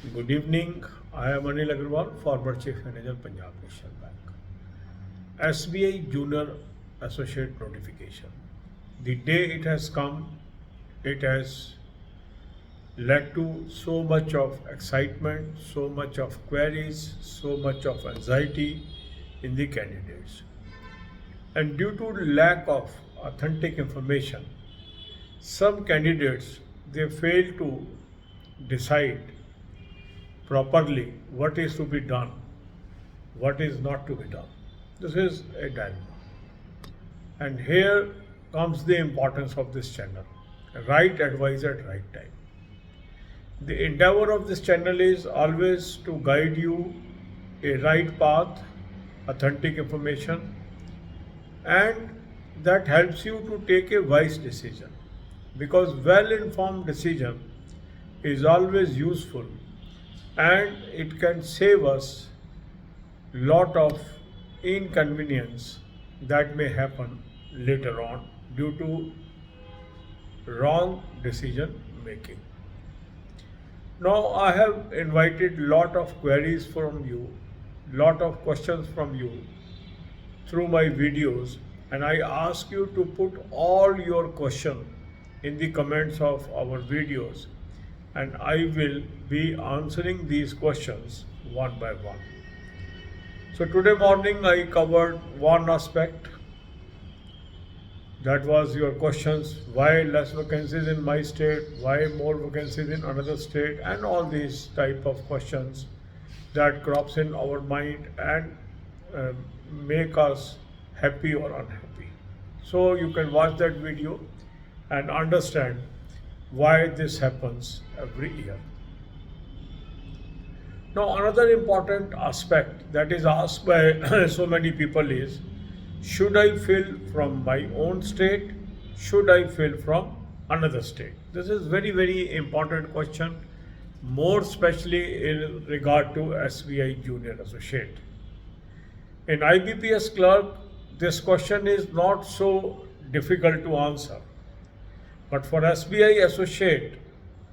Good evening. I am Anil Agarwal, former Chief Manager, Punjab National Bank. SBI Junior Associate Notification. The day it has come, it has led to so much of excitement, so much of queries, so much of anxiety in the candidates. And due to lack of authentic information, some candidates they fail to decide properly what is to be done, what is not to be done. This is a dilemma. And here comes the importance of this channel. Right advice at right time. The endeavor of this channel is always to guide you a right path, authentic information, and that helps you to take a wise decision. Because well informed decision is always useful and it can save us lot of inconvenience that may happen later on due to wrong decision making. Now I have invited lot of queries from you, lot of questions from you through my videos, and I ask you to put all your question in the comments of our videos, and I will be answering these questions one by one. So today morning I covered one aspect, that was your questions, why less vacancies in my state, why more vacancies in another state, and all these type of questions that crops in our mind and uh, make us happy or unhappy. So you can watch that video and understand why this happens every year. Now, another important aspect that is asked by so many people is, should I fill from my own state? Should I fill from another state? This is very important question, more especially in regard to SBI Junior Associate. In IBPS clerk, this question is not so difficult to answer. But for SBI Associate,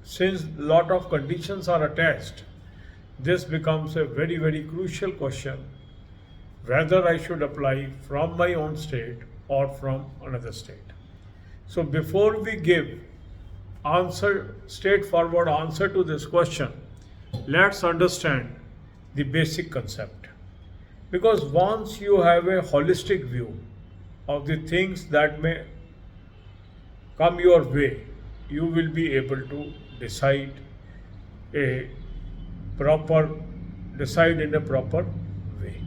since lot of conditions are attached, this becomes a very crucial question, whether I should apply from my own state or from another state. So before we give straightforward answer to this question, let's understand the basic concept. Because once you have a holistic view of the things that may come your way, you will be able to decide a proper decide in a proper way.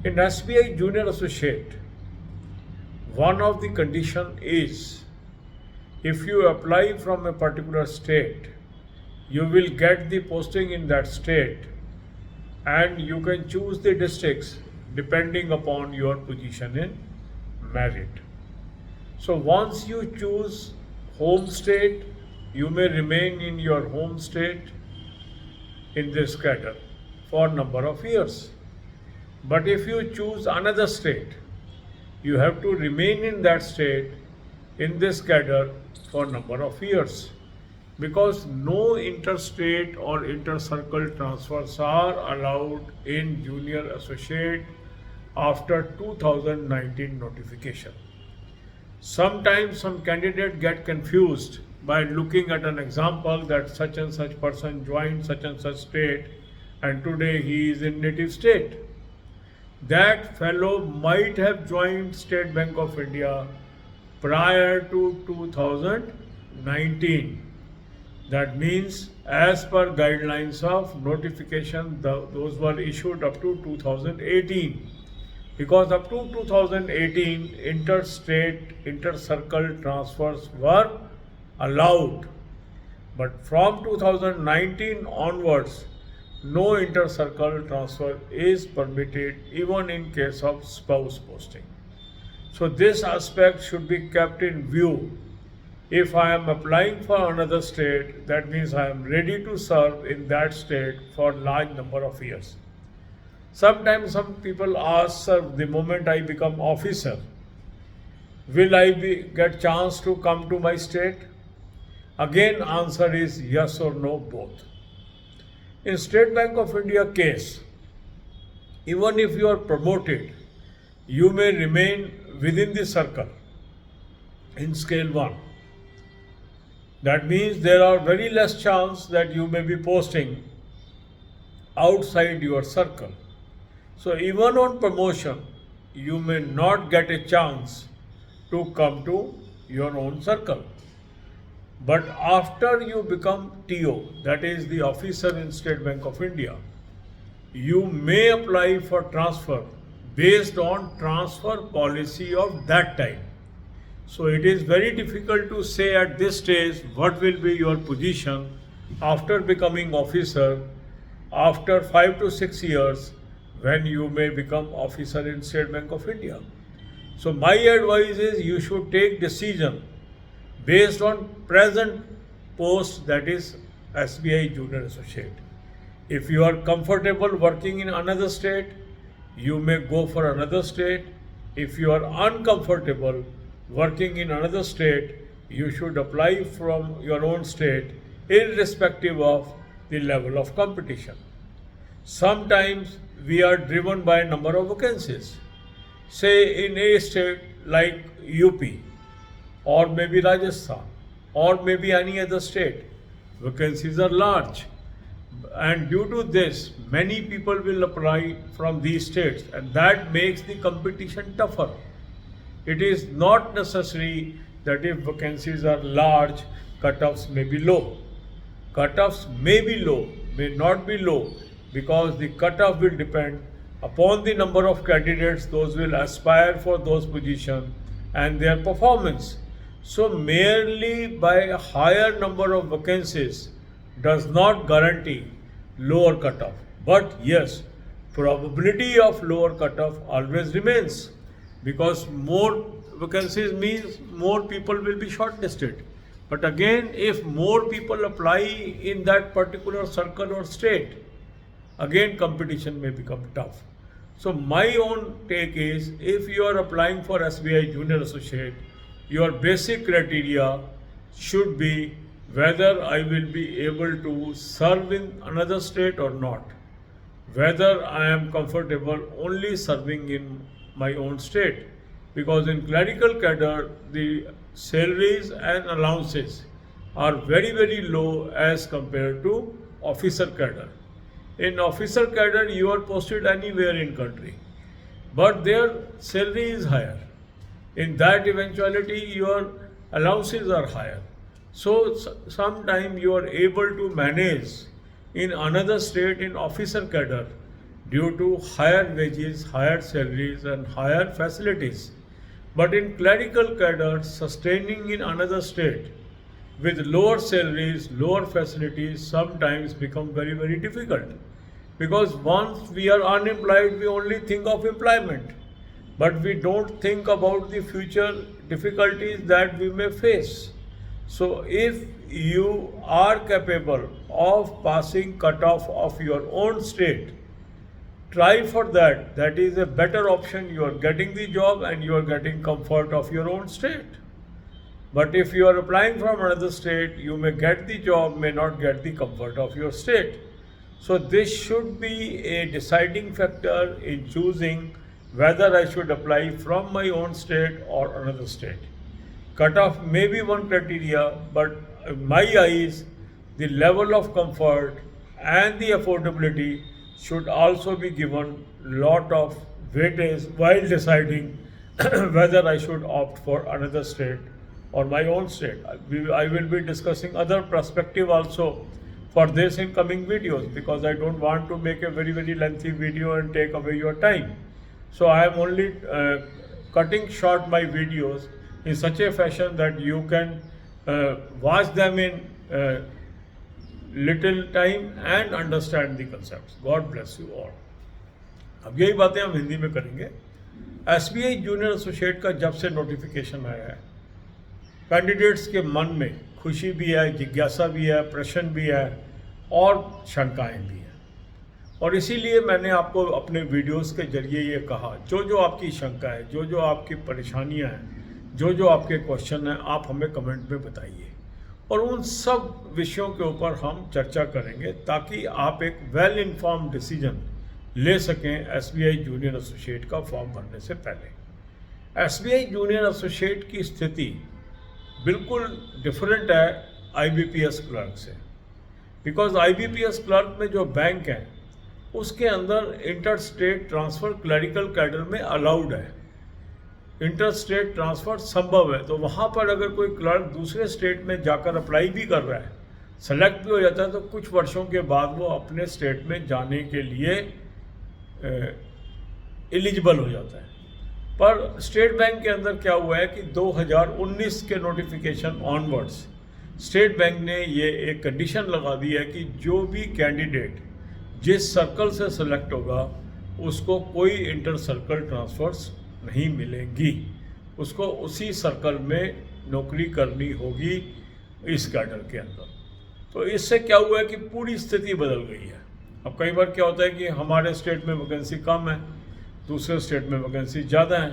In SBI Junior Associate, one of the condition is, if you apply from a particular state, you will get the posting in that state and you can choose the districts depending upon your position in merit. So once you choose home state, you may remain in your home state in this cadre for number of years. But if you choose another state, you have to remain in that state in this cadre for number of years, because no interstate or inter-circle transfers are allowed in junior associate after 2019 notification. Sometimes some candidate get confused by looking at an example that such and such person joined such and such state and today he is in native state. That fellow might have joined State Bank of India prior to 2019. That means as per guidelines of notification, those were issued up to 2018. Because up to 2018, interstate, inter-circle transfers were allowed. But from 2019 onwards, no inter-circle transfer is permitted even in case of spouse posting. So this aspect should be kept in view. If I am applying for another state, that means I am ready to serve in that state for large number of years. Sometimes some people ask, sir, the moment I become officer, will I get chance to come to my state? Again, answer is yes or no, both. In State Bank of India case, even if you are promoted, you may remain within the circle in scale 1. That means there are very less chance that you may be posting outside your circle. So even on promotion, you may not get a chance to come to your own circle. But after you become TO, that is the officer in State Bank of India, you may apply for transfer based on transfer policy of that time. So it is very difficult to say at this stage what will be your position after becoming officer after 5 to 6 years when you may become officer in State Bank of India. So my advice is you should take decision based on present post, that is SBI Junior Associate. If you are comfortable working in another state, you may go for another state. If you are uncomfortable working in another state, you should apply from your own state irrespective of the level of competition. Sometimes we are driven by a number of vacancies. Say in a state like UP or maybe Rajasthan or maybe any other state, vacancies are large. And due to this, many people will apply from these states, and that makes the competition tougher. It is not necessary that if vacancies are large, cutoffs may be low. Cutoffs may be low, may not be low, because the cutoff will depend upon the number of candidates those will aspire for those positions and their performance. So merely by a higher number of vacancies does not guarantee lower cutoff. But yes, probability of lower cutoff always remains, because more vacancies means more people will be shortlisted. But again, if more people apply in that particular circle or state, again competition may become tough. So my own take is, if you are applying for SBI Junior Associate, your basic criteria should be whether I will be able to serve in another state or not, whether I am comfortable only serving in my own state. Because in clerical cadre, the salaries and allowances are very, very low as compared to officer cadre. In officer cadre, you are posted anywhere in country, but their salary is higher. In that eventuality, your allowances are higher. So sometime you are able to manage in another state in officer cadre due to higher wages, higher salaries and higher facilities. But in clerical cadre, sustaining in another state with lower salaries, lower facilities sometimes become very, very difficult. Because once we are unemployed, we only think of employment, but we don't think about the future difficulties that we may face. So if you are capable of passing cutoff of your own state, try for that. That is a better option. You are getting the job and you are getting comfort of your own state. But if you are applying from another state, you may get the job, may not get the comfort of your state. So this should be a deciding factor in choosing whether I should apply from my own state or another state. Cutoff may be one criteria, but in my eyes, the level of comfort and the affordability should also be given lot of weightage while deciding whether I should opt for another state or my own state. I will be discussing other perspective also for this in coming videos, because I don't want to make a very, very lengthy video and take away your time. So I am only cutting short my videos in such a fashion that you can watch them in little time and understand the concepts. God bless you all. अब यही बातें हम हिंदी में करेंगे। SBI junior associate का जब से notification आया है, कैंडिडेट्स के मन में खुशी भी है, जिज्ञासा भी है, प्रश्न भी है और शंकाएं भी हैं। और इसीलिए मैंने आपको अपने वीडियोस के जरिए ये कहा, जो आपकी शंका है, जो आपकी परेशानियां हैं, जो आपके क्वेश्चन हैं, आप हमें कमेंट में बताइए। और उन सब विषयों के ऊपर हम चर्चा करेंगे ताकि आप एक वेल इन्फॉर्म्ड डिसीजन ले सकें एसबीआई जूनियर एसोसिएट का फॉर्म भरने से पहले। एसबीआई जूनियर एसोसिएट की स्थिति बिल्कुल डिफरेंट है आईबीपीएस क्लर्क से, बिकॉज आईबीपीएस क्लर्क में जो बैंक है उसके अंदर inter state transfer clerical cadre में अलाउड है, इंटर स्टेट ट्रांसफ़र संभव है। तो वहाँ पर अगर कोई क्लर्क दूसरे स्टेट में जाकर अप्लाई भी कर रहा है, सेलेक्ट भी हो जाता है, तो कुछ वर्षों के बाद वो अपने स्टेट में जाने के लिए एलिजिबल हो जाता है। पर स्टेट बैंक के अंदर क्या हुआ है कि 2019 के नोटिफिकेशन ऑनवर्ड्स स्टेट बैंक ने ये एक कंडीशन लगा दी है कि जो भी कैंडिडेट जिस सर्कल से सेलेक्ट होगा उसको कोई इंटर सर्कल ट्रांसफर्स नहीं मिलेंगी, उसको उसी सर्कल में नौकरी करनी होगी इस कैडर के अंदर। तो इससे क्या हुआ है कि पूरी स्थिति बदल गई है। अब कई बार क्या होता है कि हमारे स्टेट में वैकेंसी कम है, दूसरे स्टेट में वैकेंसी ज़्यादा है,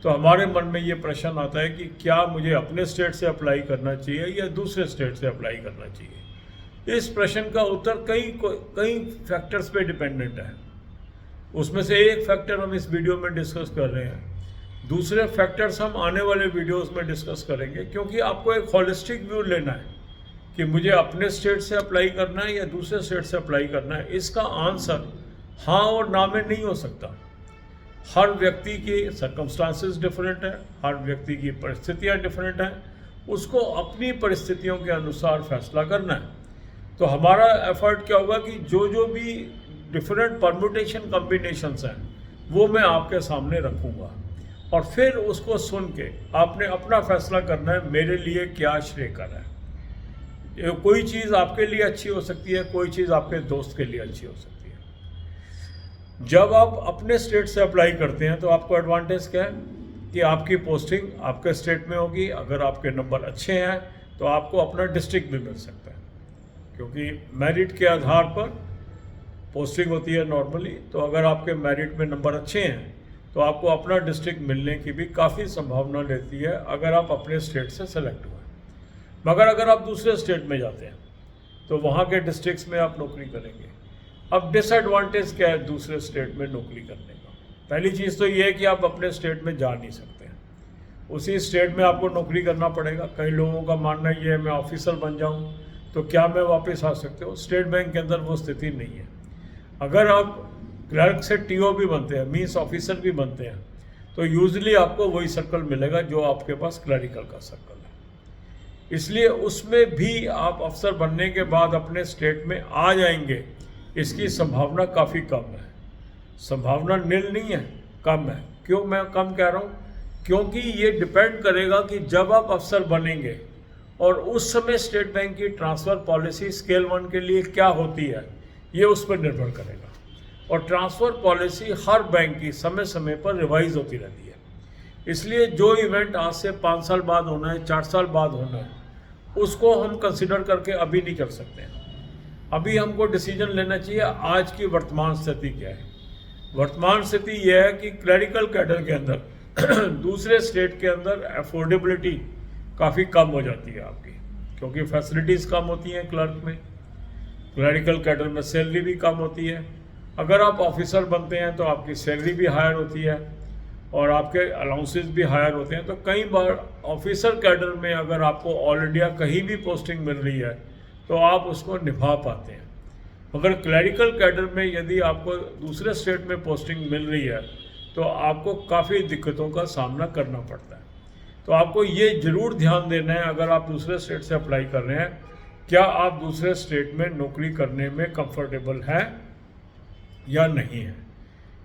तो हमारे मन में ये प्रश्न आता है कि क्या मुझे अपने स्टेट से अप्लाई करना चाहिए या दूसरे स्टेट से अप्लाई करना चाहिए। इस प्रश्न का उत्तर कई फैक्टर्स पे डिपेंडेंट है। उसमें से एक फैक्टर हम इस वीडियो में डिस्कस कर रहे हैं, दूसरे फैक्टर्स हम आने वाले वीडियोस में डिस्कस करेंगे, क्योंकि आपको एक होलिस्टिक व्यू लेना है कि मुझे अपने स्टेट से अप्लाई करना है या दूसरे स्टेट से अप्लाई करना है। इसका आंसर हाँ और ना में नहीं हो सकता। हर व्यक्ति की सर्कमस्टांसेस डिफरेंट है, हर व्यक्ति की परिस्थितियाँ डिफरेंट हैं, उसको अपनी परिस्थितियों के अनुसार फैसला करना है। तो हमारा एफर्ट क्या होगा कि जो भी डिफरेंट परम्यूटेशन कॉम्बिनेशंस हैं वो मैं आपके सामने रखूँगा, और फिर उसको सुन के आपने अपना फैसला करना है मेरे लिए क्या श्रेयकर है। कोई चीज़ आपके लिए अच्छी हो सकती है, कोई चीज़ आपके दोस्त के लिए अच्छी हो सकती है। जब आप अपने स्टेट से अप्लाई करते हैं तो आपको एडवांटेज क्या है कि आपकी पोस्टिंग आपके स्टेट में होगी। अगर आपके नंबर अच्छे हैं तो आपको अपना डिस्ट्रिक्ट भी मिल सकता है, क्योंकि मेरिट के आधार पर पोस्टिंग होती है नॉर्मली। तो अगर आपके मेरिट में नंबर अच्छे हैं तो आपको अपना डिस्ट्रिक्ट मिलने की भी काफ़ी संभावना रहती है अगर आप अपने स्टेट से सेलेक्ट हुए। मगर अगर आप दूसरे स्टेट में जाते हैं तो वहाँ के डिस्ट्रिक्ट्स में आप नौकरी करेंगे। अब डिसएडवांटेज क्या है दूसरे स्टेट में नौकरी करने का? पहली चीज़ तो ये है कि आप अपने स्टेट में जा नहीं सकते हैं, उसी स्टेट में आपको नौकरी करना पड़ेगा। कई लोगों का मानना ये है मैं ऑफिसर बन जाऊँ तो क्या मैं वापस आ सकते हो? स्टेट बैंक के अंदर वो स्थिति नहीं है। अगर आप क्लर्क से टीओ भी बनते हैं, मीन्स ऑफिसर भी बनते हैं, तो यूजली आपको वही सर्कल मिलेगा जो आपके पास क्लरिकल का सर्कल है। इसलिए उसमें भी आप अफसर बनने के बाद अपने स्टेट में आ जाएंगे, इसकी संभावना काफ़ी कम है। संभावना नील नहीं है, कम है। क्यों मैं कम कह रहा हूँ? क्योंकि ये डिपेंड करेगा कि जब आप अफसर बनेंगे और उस समय स्टेट बैंक की ट्रांसफ़र पॉलिसी स्केल 1 के लिए क्या होती है, ये उस पर निर्भर करेगा। और ट्रांसफ़र पॉलिसी हर बैंक की समय समय पर रिवाइज होती रहती है। इसलिए जो इवेंट आज से 5 साल बाद होना है, 4 साल बाद होना है, उसको हम कंसिडर करके अभी नहीं कर सकते हैं। अभी हमको डिसीजन लेना चाहिए आज की वर्तमान स्थिति क्या है। वर्तमान स्थिति यह है कि क्लरिकल कैडर के अंदर दूसरे स्टेट के अंदर अफोर्डेबिलिटी काफ़ी कम हो जाती है आपकी, क्योंकि फैसिलिटीज़ कम होती हैं क्लर्क में। क्लरिकल कैडर में सैलरी भी कम होती है। अगर आप ऑफिसर बनते हैं तो आपकी सैलरी भी हायर होती है और आपके अलाउंसेस भी हायर होते हैं। तो कई बार ऑफिसर कैडर में अगर आपको ऑल इंडिया कहीं भी पोस्टिंग मिल रही है तो आप उसको निभा पाते हैं। मगर क्लरिकल कैडर में यदि आपको दूसरे स्टेट में पोस्टिंग मिल रही है तो आपको काफ़ी दिक्कतों का सामना करना पड़ता है। तो आपको ये ज़रूर ध्यान देना है, अगर आप दूसरे स्टेट से अप्लाई कर रहे हैं, क्या आप दूसरे स्टेट में नौकरी करने में कंफर्टेबल हैं या नहीं है।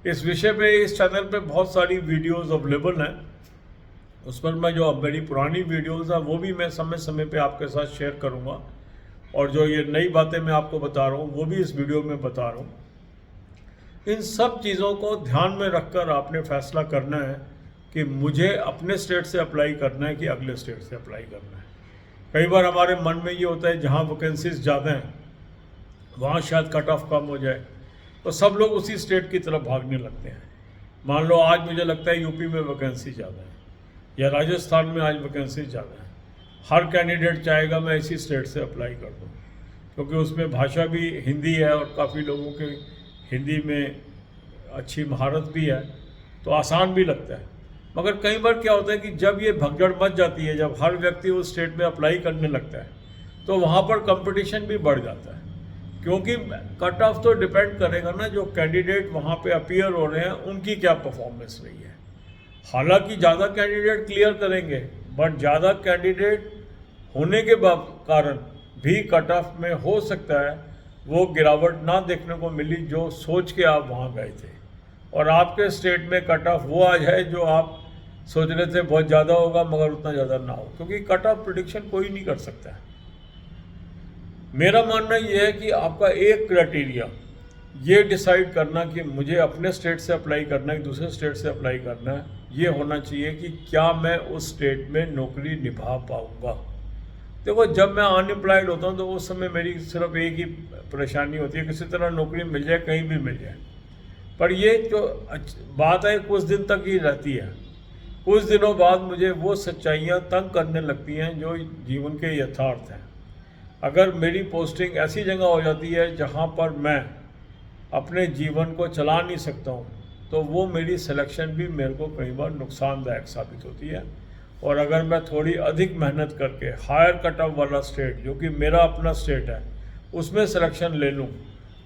इस विषय पे इस चैनल पे बहुत सारी वीडियोस अवेलेबल हैं। उस पर मैं जो मेरी पुरानी वीडियोस हैं वो भी मैं समय समय पे आपके साथ शेयर करूंगा, और जो ये नई बातें मैं आपको बता रहा हूँ वो भी इस वीडियो में बता रहा हूँ। इन सब चीज़ों को ध्यान में रखकर आपने फैसला करना है कि मुझे अपने स्टेट से अप्लाई करना है कि अगले स्टेट से अप्लाई करना है। कई बार हमारे मन में ये होता है जहाँ वैकेंसीज ज़्यादा हैं वहाँ शायद कट ऑफ कम हो जाए, तो सब लोग उसी स्टेट की तरफ भागने लगते हैं। मान लो आज मुझे लगता है यूपी में वैकेंसी ज़्यादा है या राजस्थान में आज वैकेंसी ज़्यादा है, हर कैंडिडेट चाहेगा मैं इसी स्टेट से अप्लाई कर दूँ, क्योंकि उसमें भाषा भी हिंदी है और काफ़ी लोगों के हिंदी में अच्छी महारत भी है, तो आसान भी लगता है। मगर कई बार क्या होता है कि जब ये भगदड़ मच जाती है, जब हर व्यक्ति उस स्टेट में अप्लाई करने लगता है, तो वहाँ पर कंपटीशन भी बढ़ जाता है, क्योंकि कट ऑफ तो डिपेंड करेगा ना जो कैंडिडेट वहाँ पे अपीयर हो रहे हैं उनकी क्या परफॉर्मेंस रही है। हालांकि ज़्यादा कैंडिडेट क्लियर करेंगे, बट ज़्यादा कैंडिडेट होने के कारण भी कट ऑफ में हो सकता है वो गिरावट ना देखने को मिली जो सोच के आप वहाँ गए थे, और आपके स्टेट में कट ऑफ वो आ जाए जो आप सोच रहे थे बहुत ज़्यादा होगा मगर उतना ज़्यादा ना हो, क्योंकि कट ऑफ प्रेडिक्शन कोई नहीं कर सकता है। मेरा मानना ये है कि आपका एक क्राइटेरिया ये डिसाइड करना कि मुझे अपने स्टेट से अप्लाई करना है कि दूसरे स्टेट से अप्लाई करना है, ये होना चाहिए कि क्या मैं उस स्टेट में नौकरी निभा पाऊँगा। देखो, जब मैं अनएम्प्लॉयड होता हूँ तो उस समय मेरी सिर्फ एक ही परेशानी होती है, किसी तरह नौकरी मिल जाए, कहीं भी मिल जाए। पर ये जो बात है कुछ दिन तक ही रहती है, कुछ दिनों बाद मुझे वो सच्चाइयाँ तंग करने लगती हैं जो जीवन के यथार्थ हैं। अगर मेरी पोस्टिंग ऐसी जगह हो जाती है जहाँ पर मैं अपने जीवन को चला नहीं सकता हूँ, तो वो मेरी सिलेक्शन भी मेरे को कई बार नुकसानदायक साबित होती है। और अगर मैं थोड़ी अधिक मेहनत करके हायर कट ऑफ वाला स्टेट जो कि मेरा अपना स्टेट है उसमें सिलेक्शन ले लूँ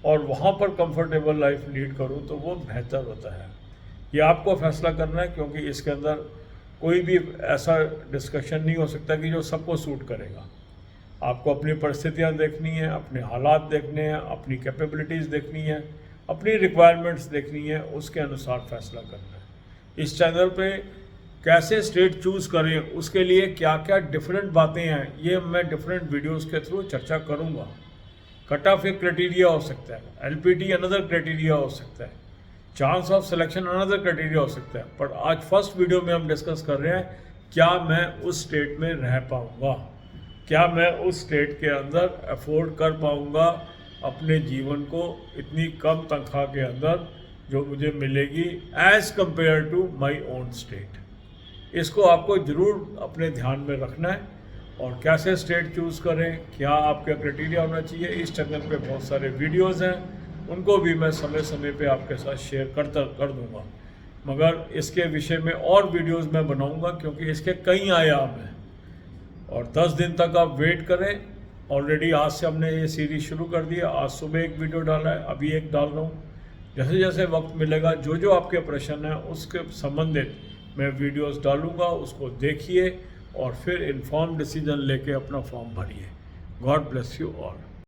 और वहाँ पर कंफर्टेबल लाइफ लीड करूँ, तो वो बेहतर होता है। ये आपको फैसला करना है, क्योंकि इसके अंदर कोई भी ऐसा डिस्कशन नहीं हो सकता कि जो सबको सूट करेगा। आपको अपनी परिस्थितियाँ देखनी है, अपने हालात देखने हैं, अपनी कैपेबिलिटीज़ देखनी है, अपनी रिक्वायरमेंट्स देखनी है, उसके अनुसार फैसला करना है। इस चैनल पे कैसे स्टेट चूज़ करें, उसके लिए क्या क्या डिफरेंट बातें हैं, ये मैं डिफरेंट वीडियोस के थ्रू चर्चा करूँगा। कट ऑफ एक क्राइटेरिया हो सकता है, एलपीटी अनदर क्राइटेरिया हो सकता है, chance of selection another criteria हो सकता है। पर आज फर्स्ट वीडियो में हम डिस्कस कर रहे हैं क्या मैं उस स्टेट में रह पाऊँगा, क्या मैं उस स्टेट के अंदर अफोर्ड कर पाऊँगा अपने जीवन को इतनी कम तनख्वाह के अंदर जो मुझे मिलेगी as compare to my own state. इसको आपको ज़रूर अपने ध्यान में रखना है। और कैसे स्टेट चूज़ करें, क्या आपका क्राइटेरिया होना चाहिए, इस चैनल पे बहुत सारे वीडियोज़ हैं, उनको भी मैं समय समय पे आपके साथ शेयर कर दूँगा। मगर इसके विषय में और वीडियोज़ मैं बनाऊँगा, क्योंकि इसके कई आयाम हैं और 10 दिन तक आप वेट करें। ऑलरेडी आज से हमने ये सीरीज शुरू कर दिया, आज सुबह एक वीडियो डाला है, अभी एक डाल रहा हूँ। जैसे जैसे वक्त मिलेगा जो जो आपके प्रश्न हैं उसके संबंधित मैं वीडियोस डालूँगा, उसको देखिए और फिर इन्फॉर्म डिसीजन लेके अपना फॉर्म भरिए। God bless you all.